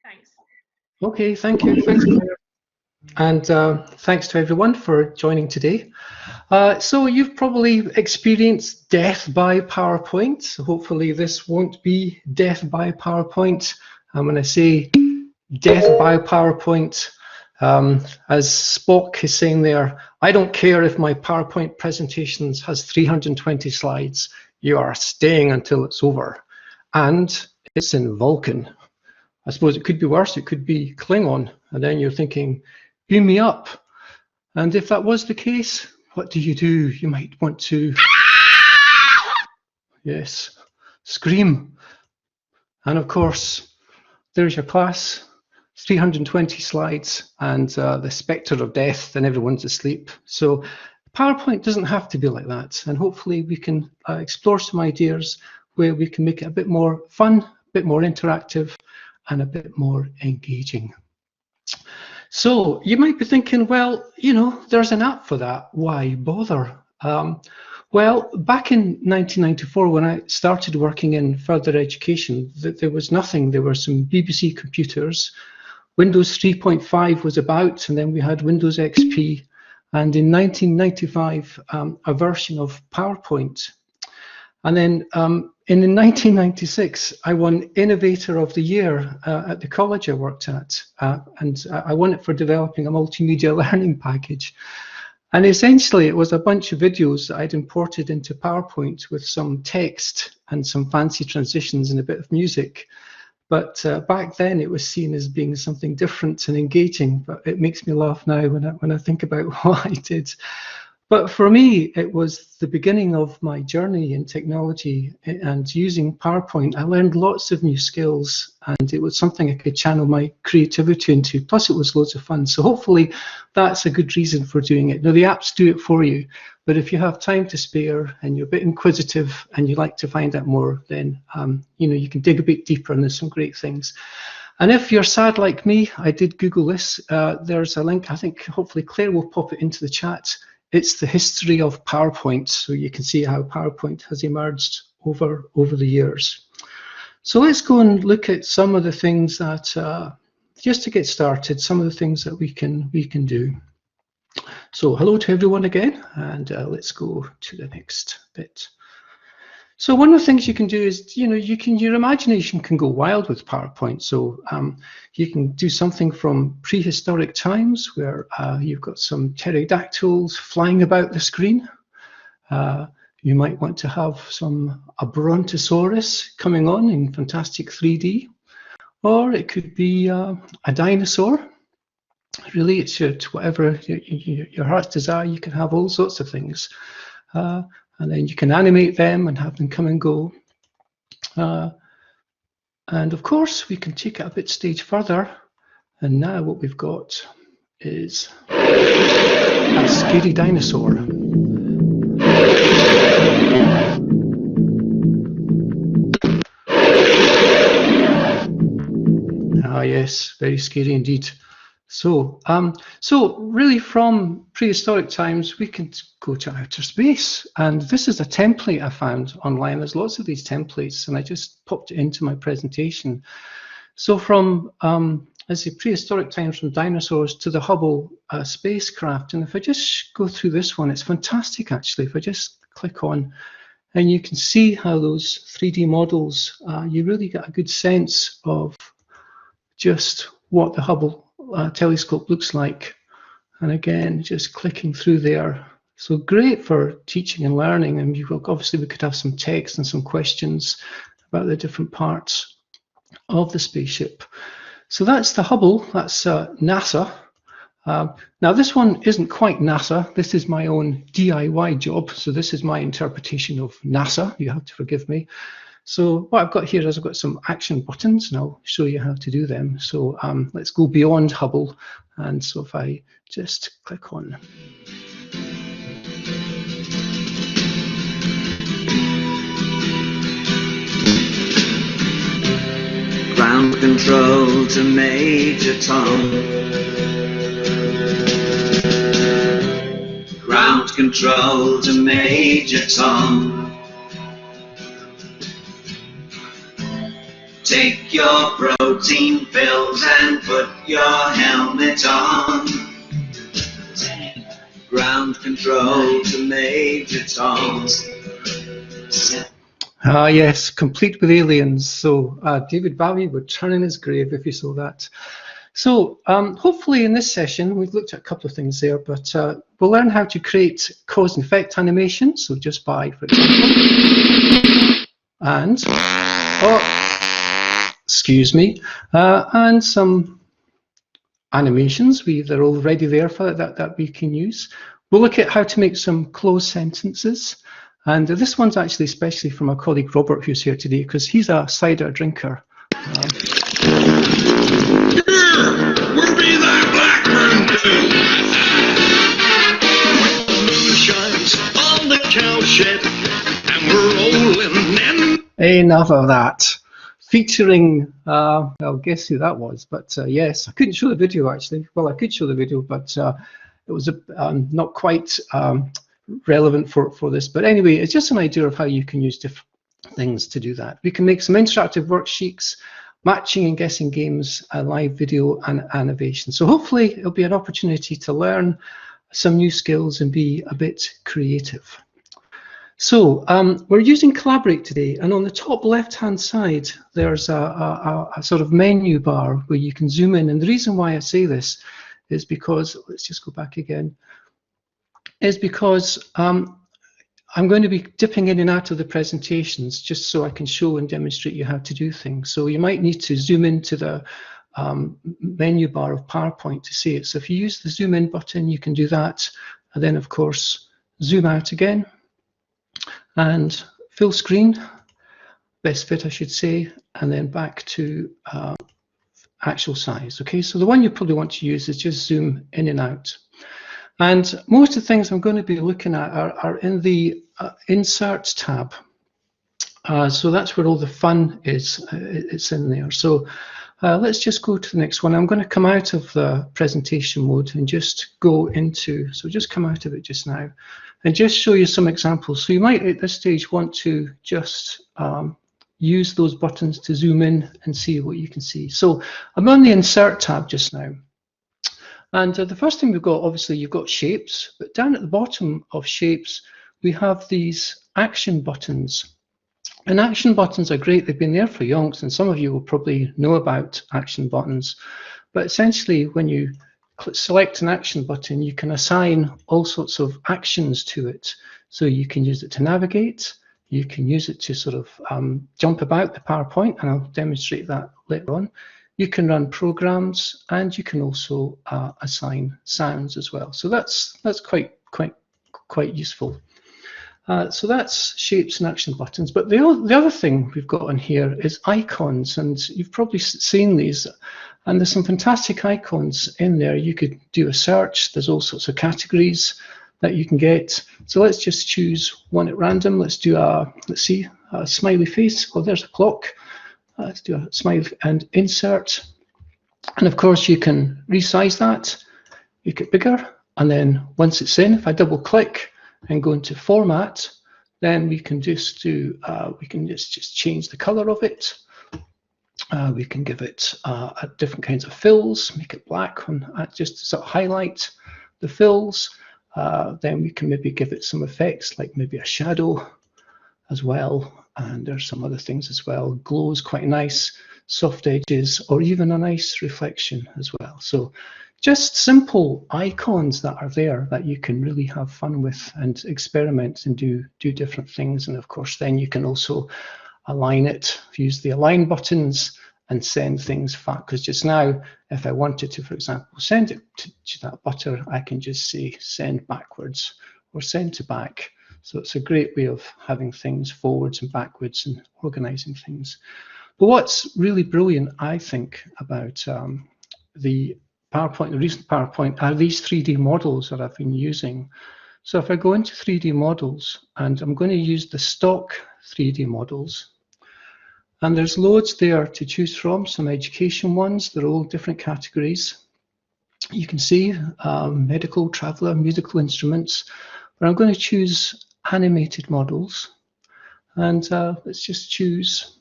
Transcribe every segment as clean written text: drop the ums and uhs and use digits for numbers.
Thanks. Okay, thank you. Thanks, Claire. And thanks to everyone for joining today. So you've probably experienced death by PowerPoint. So hopefully this won't be death by PowerPoint. And when I say death by PowerPoint, as Spock is saying there, I don't care if my PowerPoint presentation has 320 slides. You are staying until it's over. And it's in Vulkan. I suppose it could be worse. It could be Klingon. And then you're thinking, beam me up. And if that was the case, what do? You might want to, yes, scream. And of course, there's your class, 320 slides, and the spectre of death, and everyone's asleep. So PowerPoint doesn't have to be like that. And hopefully we can explore some ideas where we can make it a bit more fun, a bit more interactive, and a bit more engaging. So you might be thinking, well, you know, there's an app for that. Why bother? Well, back in 1994, when I started working in further education, there was nothing. There were some BBC computers. Windows 3.5 was about, and then we had Windows XP. And in 1995, a version of PowerPoint. And then in 1996, I won Innovator of the Year at the college I worked at. And I won it for developing a multimedia learning package. And essentially, it was a bunch of videos that I'd imported into PowerPoint with some text and some fancy transitions and a bit of music. But back then, it was seen as being something different and engaging. But it makes me laugh now when I think about what I did. But for me, it was the beginning of my journey in technology, and using PowerPoint, I learned lots of new skills, and it was something I could channel my creativity into. Plus, it was loads of fun. So hopefully that's a good reason for doing it. Now, the apps do it for you, but if you have time to spare and you're a bit inquisitive and you like to find out more, then you know, you can dig a bit deeper, and there's some great things. And if you're sad like me, I did Google this. There's a link. I think hopefully Claire will pop it into the chat. It's the history of PowerPoint, so you can see how PowerPoint has emerged over the years. So let's go and look at some of the things that, just to get started, some of the things that we can do. So hello to everyone again, and let's go to the next bit. So one of the things you can do is, you know, your imagination can go wild with PowerPoint. So you can do something from prehistoric times where you've got some pterodactyls flying about the screen. You might want to have a brontosaurus coming on in fantastic 3D, or it could be a dinosaur. Really, it's whatever your heart's desire. You can have all sorts of things. And then you can animate them and have them come and go. And of course, we can take it a bit stage further. And now what we've got is a scary dinosaur. Ah, yes, very scary indeed. So, so really from prehistoric times, we can go to outer space. And this is a template I found online. There's lots of these templates, and I just popped it into my presentation. So from, let's say, prehistoric times, from dinosaurs to the Hubble spacecraft. And if I just go through this one, it's fantastic, actually. If I just click on, and you can see how those 3D models, you really get a good sense of just what the Hubble telescope looks like. And again, just clicking through there. So great for teaching and learning. And obviously we could have some text and some questions about the different parts of the spaceship. So that's the Hubble, that's NASA. Now this one isn't quite NASA. This is my own DIY job. So this is my interpretation of NASA. You have to forgive me. So what I've got here is I've got some action buttons, and I'll show you how to do them. So let's go beyond Hubble. And so if I just click on. Ground control to Major Tom. Ground control to Major Tom. Take your protein pills and put your helmet on. Ground control to Major Tom. Ah, yes, complete with aliens. So David Bowie would turn in his grave if he saw that. So hopefully in this session, we've looked at a couple of things there, but we'll learn how to create cause and effect animations. So just by, for example, and, excuse me, and some animations. They're already there for that we can use. We'll look at how to make some closed sentences. And this one's actually especially from our colleague Robert, who's here today, because he's a cider drinker. We'll be that Blackburn moon shines on the cowshed, and we're rolling in. Enough of that. Featuring, I'll guess who that was, but yes, I couldn't show the video actually. Well, I could show the video, but it was not quite relevant for this. But anyway, it's just an idea of how you can use different things to do that. We can make some interactive worksheets, matching and guessing games, live video and animation. So hopefully it'll be an opportunity to learn some new skills and be a bit creative. So we're using Collaborate today, and on the top left-hand side, there's a sort of menu bar where you can zoom in. And the reason why I say this is because, let's just go back again, is because I'm going to be dipping in and out of the presentations just so I can show and demonstrate you how to do things. So you might need to zoom into the menu bar of PowerPoint to see it. So if you use the zoom in button, you can do that. And then, of course, zoom out again. And full screen, best fit I should say, and then back to actual size. Okay, so the one you probably want to use is just zoom in and out. And most of the things I'm going to be looking at are in the Insert tab. So that's where all the fun is, it's in there. So let's just go to the next one. I'm going to come out of the presentation mode and just go into, so just come out of it just now and just show you some examples. So you might at this stage want to just use those buttons to zoom in and see what you can see. So I'm on the Insert tab just now. And the first thing we've got, obviously, you've got shapes, but down at the bottom of shapes, we have these action buttons. And action buttons are great. They've been there for yonks, and some of you will probably know about action buttons. But essentially, when you select an action button, you can assign all sorts of actions to it. So you can use it to navigate. You can use it to sort of jump about the PowerPoint, and I'll demonstrate that later on. You can run programs, and you can also assign sounds as well. So that's quite useful. So that's shapes and action buttons. But the other thing we've got on here is icons, and you've probably seen these. And there's some fantastic icons in there. You could do a search. There's all sorts of categories that you can get. So let's just choose one at random. Let's do let's see, a smiley face. Oh, there's a clock. Let's do a smiley and insert. And of course, you can resize that, make it bigger. And then once it's in, if I double click and go into format, then we can just do, we can just change the color of it. We can give it different kinds of fills, make it black, just to sort of highlight the fills. Then we can maybe give it some effects, like maybe a shadow as well. And there's some other things as well. Glow is quite nice, soft edges, or even a nice reflection as well. So just simple icons that are there that you can really have fun with and experiment and do different things. And of course, then you can also align it, use the align buttons and send things fast. Because just now, if I wanted to, for example, send it to that butter, I can just say send backwards or send to back. So it's a great way of having things forwards and backwards and organizing things. But what's really brilliant, I think, about the PowerPoint, the recent PowerPoint, are these 3D models that I've been using. So if I go into 3D models, and I'm going to use the stock 3D models, and there's loads there to choose from, some education ones, they're all different categories. You can see medical, traveler, musical instruments, but I'm going to choose animated models. And let's just choose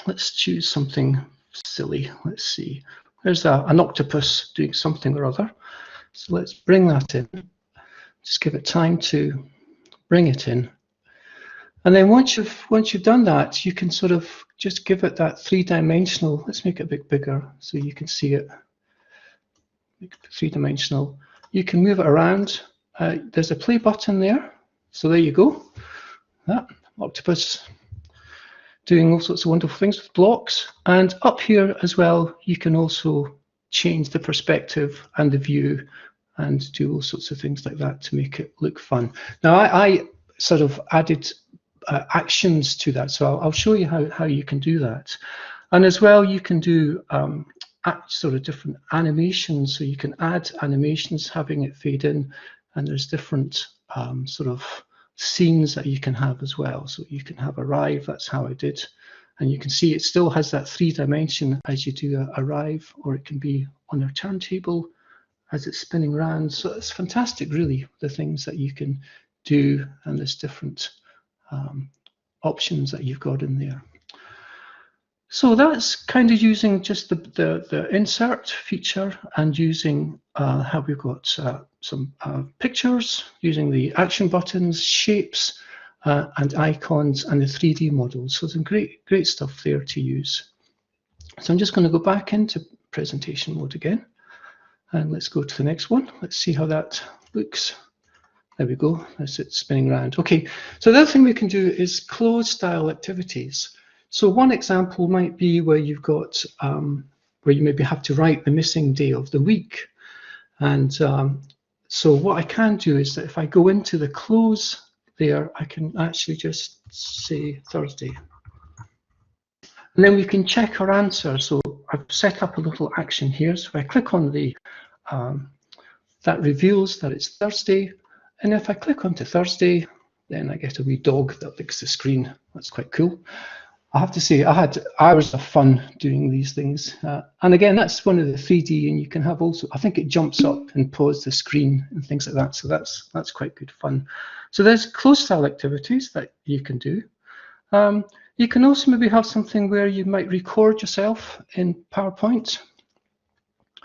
let's choose something silly. Let's see. There's an octopus doing something or other. So let's bring that in. Just give it time to bring it in. And then once you've done that, you can sort of just give it that three-dimensional. Let's make it a bit bigger so you can see it. Make it three-dimensional. You can move it around. There's a play button there. So there you go. That octopus doing all sorts of wonderful things with blocks. And up here as well, you can also change the perspective and the view and do all sorts of things like that to make it look fun. Now, I sort of added actions to that, so I'll show you how you can do that. And as well, you can do sort of different animations, so you can add animations, having it fade in, and there's different sort of scenes that you can have as well. So you can have arrive, that's how I did, and you can see it still has that 3-dimension as you do arrive, or it can be on a turntable as it's spinning around. So it's fantastic, really, the things that you can do, and there's different options that you've got in there. So that's kind of using just the insert feature and using how we've got some pictures, using the action buttons, shapes, and icons, and the 3D models. So some great stuff there to use. So I'm just going to go back into presentation mode again, and let's go to the next one. Let's see how that looks. There we go, as it's spinning around. Okay, so the other thing we can do is Cloze style activities. So one example might be where you've got, where you maybe have to write the missing day of the week. And so what I can do is that if I go into the Cloze there, I can actually just say Thursday. And then we can check our answer. So I've set up a little action here. So if I click on the, that reveals that it's Thursday. And if I click onto Thursday, then I get a wee dog that licks the screen. That's quite cool. I have to say, I had hours of fun doing these things. And again, that's one of the 3D, and you can have also, I think it jumps up and pause the screen and things like that. So that's quite good fun. So there's Cloze style activities that you can do. You can also maybe have something where you might record yourself in PowerPoint.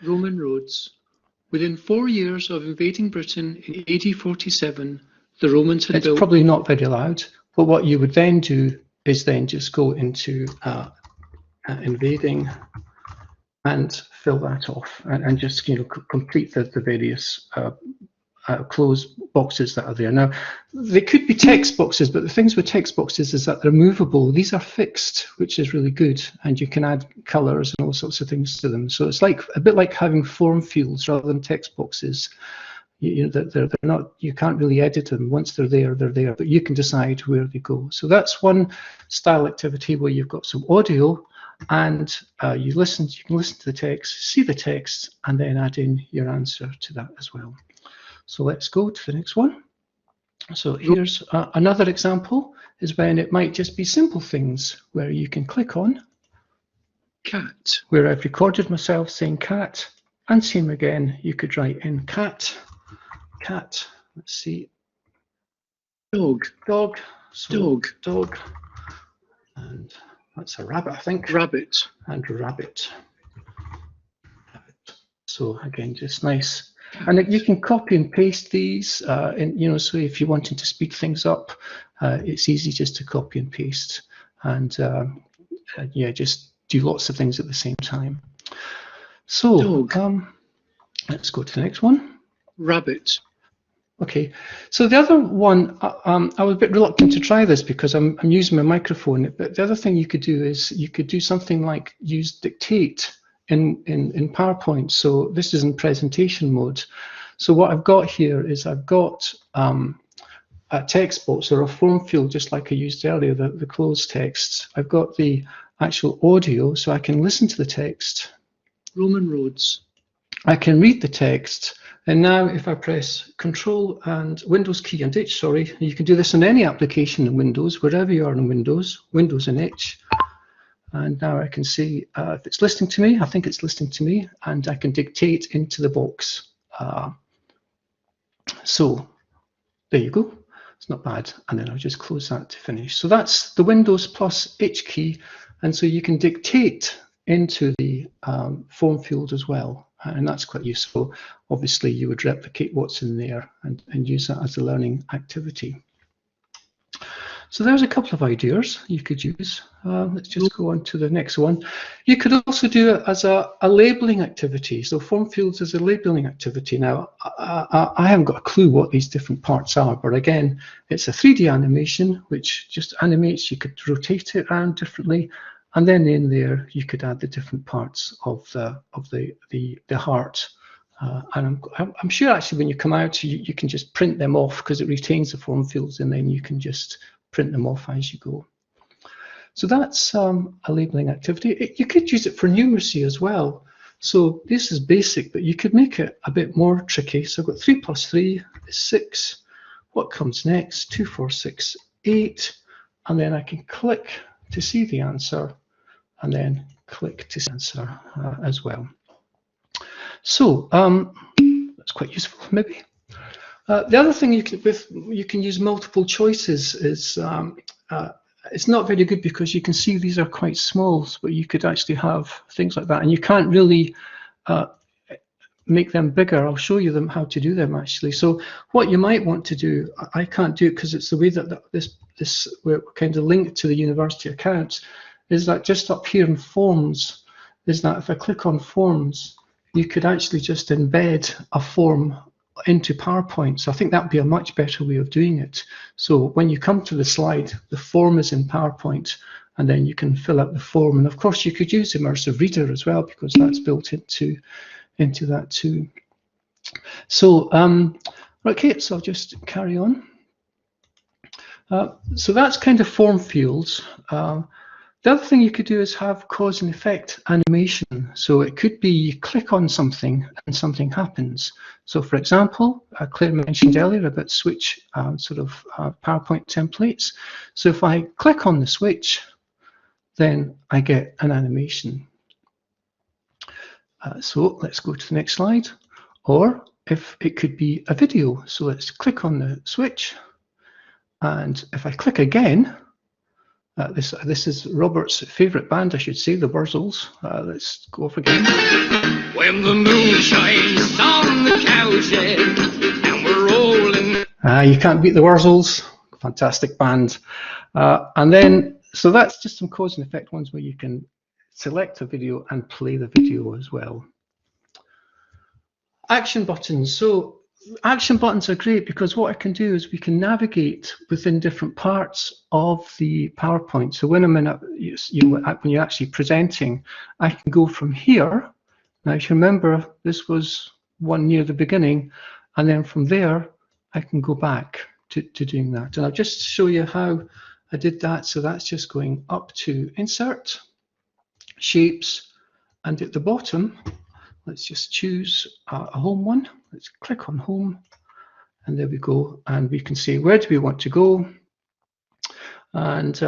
Roman roads. Within 4 years of invading Britain in AD 47, the Romans had built... It's probably not very loud, but what you would then do is then just go into invading and fill that off, and just complete the various close boxes that are there. Now, they could be text boxes, but the things with text boxes is that they're movable. These are fixed, which is really good, and you can add colors and all sorts of things to them. So it's like a bit like having form fields rather than text boxes. They're not, you can't really edit them. Once they're there, but you can decide where they go. So that's one style activity where you've got some audio, and you can listen to the text, see the text, and then add in your answer to that as well. So let's go to the next one. So here's another example, is when it might just be simple things where you can click on cat, where I've recorded myself saying cat, and same again, you could write in cat, let's see, dog, so dog, and that's a rabbit, I think. Rabbit. And rabbit. So again, just nice. And you can copy and paste these, and so if you're wanting to speed things up, it's easy just to copy and paste, and yeah, just do lots of things at the same time. So let's go to the next one. Rabbit. Okay, so the other one, I was a bit reluctant to try this because I'm using my microphone, but the other thing you could do is you could do something like use Dictate in PowerPoint. So this is in presentation mode. So what I've got here is I've got a text box or a form field, just like I used earlier, the Cloze text. I've got the actual audio, so I can listen to the text. Roman roads. I can read the text. And now if I press Control and Windows key and H, sorry, you can do this in any application in Windows, wherever you are in Windows and H. And now I can see if it's listening to me, I think it's listening to me, and I can dictate into the box. So there you go, it's not bad. And then I'll just close that to finish. So that's the Windows plus H key And so you can dictate into the form field as well, and that's quite useful. Obviously, you would replicate what's in there and use that as a learning activity. So there's a couple of ideas you could use. Let's just go on to the next one. You could also do it as a labeling activity. So form fields as a labeling activity. Now, I haven't got a clue what these different parts are, but again, it's a 3D animation, which just animates. You could rotate it around differently. And then in there, you could add the different parts of the heart. And I'm sure actually when you come out, you can just print them off because it retains the form fields, and then you can just print them off as you go. So that's a labeling activity. You could use it for numeracy as well. So this is basic, but you could make it a bit more tricky. So I've got 3 plus 3 is 6. What comes next? 2, 4, 6, 8. And then I can click to see the answer, and then click to see the answer as well. So that's quite useful, maybe. The other thing you can use multiple choices is it's not very good because you can see these are quite small, but you could actually have things like that, and you can't really make them bigger. I'll show you how to do them actually. So what you might want to do, I can't do it because it's the way that this we're kind of linked to the university account, is that just up here in forms, is that if I click on forms, you could actually just embed a form into PowerPoint. So I think that would be a much better way of doing it. So when you come to the slide, the form is in PowerPoint, and then you can fill out the form. And of course, you could use Immersive Reader as well, because that's built into that too. So, okay, so I'll just carry on. So that's kind of form fields. The other thing you could do is have cause and effect animation. So it could be you click on something and something happens. So for example, Claire mentioned earlier about switch PowerPoint templates. So if I click on the switch, then I get an animation. So let's go to the next slide. Or if it could be a video. So let's click on the switch. And if I click again, this is Robert's favourite band, I should say, the Wurzels. Let's go off again. When the moon shines on the cowshed and we're rolling. You can't beat the Wurzels. Fantastic band. And then, so that's just some cause and effect ones where you can select a video and play the video as well. Action buttons. So action buttons are great because what I can do is we can navigate within different parts of the PowerPoint. So when I'm in when you're actually presenting, I can go from here. Now, if you remember, this was one near the beginning, and then from there, I can go back to doing that. And I'll just show you how I did that. So that's just going up to Insert, Shapes, and at the bottom, let's just choose a home one. Let's click on home, and there we go. And we can say, where do we want to go? And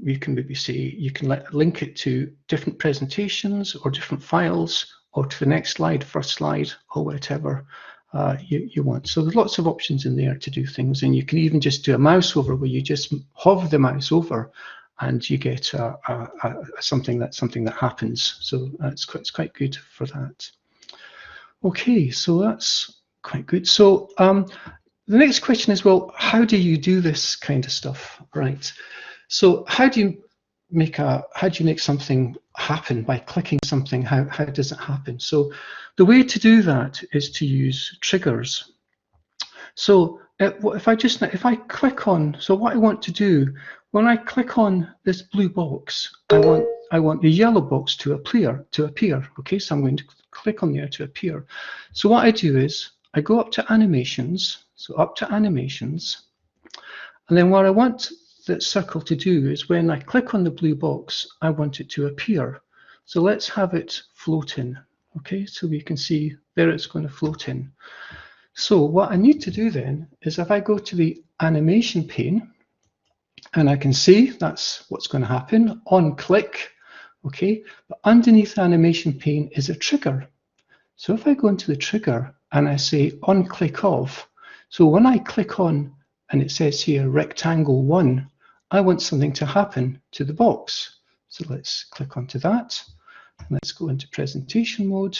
we can maybe say, you can link it to different presentations or different files, or to the next slide, first slide, or whatever you want. So there's lots of options in there to do things. And you can even just do a mouse over where you just hover the mouse over and you get something that happens. So it's quite good for that. Okay, so that's quite good. So the next question is, well, how do you do this kind of stuff, right? So how do you make something happen by clicking something? How does it happen? So the way to do that is to use triggers. So if I click on, so what I want to do when I click on this blue box, I want the yellow box to appear. Okay, so I'm going to click on there to appear. So what I do is I go up to animations, so up to animations, and then what I want that circle to do is when I click on the blue box, I want it to appear. So let's have it float in. Okay, so we can see there it's going to float in. So what I need to do then is if I go to the animation pane, and I can see that's what's going to happen on click. Okay, but underneath the animation pane is a trigger. So if I go into the trigger and I say on click of, so when I click on and it says here rectangle 1, I want something to happen to the box. So let's click onto that. And let's go into presentation mode.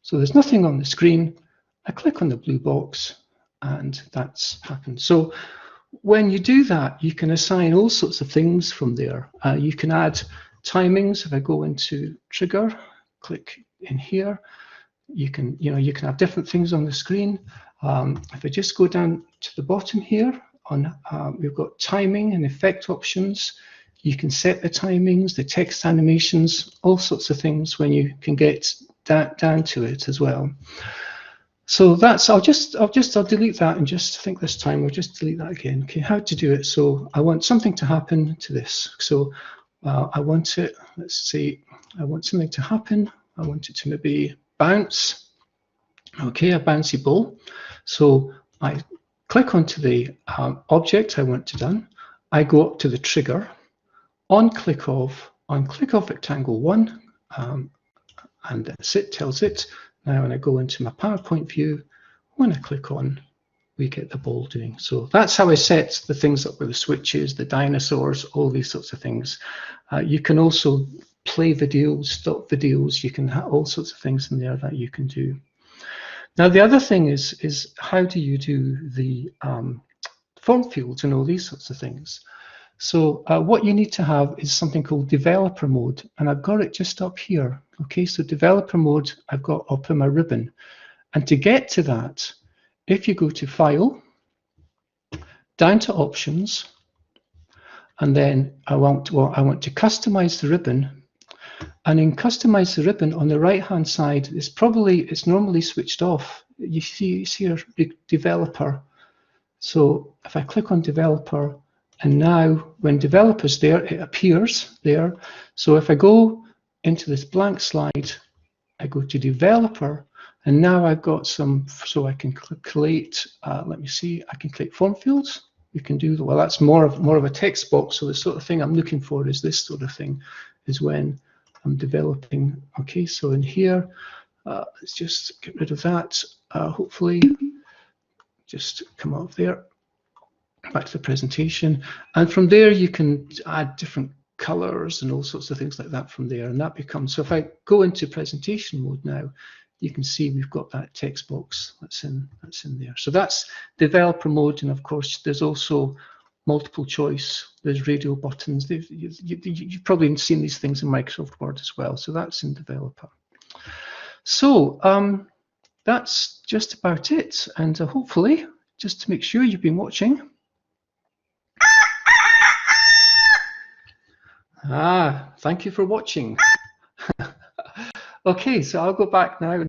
So there's nothing on the screen. I click on the blue box and that's happened. So when you do that, you can assign all sorts of things from there. You can add timings. If I go into trigger, click in here, you can have different things on the screen. If I just go down to the bottom here, we've got timing and effect options. You can set the timings, the text animations, all sorts of things when you can get down to it as well. So that's, I'll delete that, and just think this time we'll just delete that again. Okay, how to do it? So I want something to happen to this. So I want it, let's see, I want something to happen. I want it to maybe bounce. Okay, a bouncy ball. So I click onto the object I want to done. I go up to the trigger, on click of rectangle 1, and that's it, tells it. Now when I go into my PowerPoint view, when I click on, we get the ball doing. So that's how I set the things up with the switches, the dinosaurs, all these sorts of things. You can also play videos, stop videos, you can have all sorts of things in there that you can do. Now the other thing is how do you do the form fields and all these sorts of things. So what you need to have is something called developer mode, and I've got it just up here. Okay, so developer mode I've got up in my ribbon, and to get to that, if you go to File, down to Options, and then I want to customize the ribbon, and in customize the ribbon on the right hand side, it's normally switched off. You see here developer. So if I click on developer, and now when developer's there, it appears there. So if I go into this blank slide, I go to developer, and now I've got some, so I can create, let me see, I can create form fields. You can do, well, that's more of a text box. So the sort of thing I'm looking for is this sort of thing, is when I'm developing. Okay, so in here, let's just get rid of that. Hopefully, just come out of there. Back to the presentation, and from there you can add different colors and all sorts of things like that from there, and that becomes, so if I go into presentation mode now, you can see we've got that text box that's in there. So that's developer mode, and of course there's also multiple choice, there's radio buttons. You've probably seen these things in Microsoft Word as well, so that's in developer. So that's just about it, and hopefully, just to make sure you've been watching. Thank you for watching. Okay, so I'll go back now.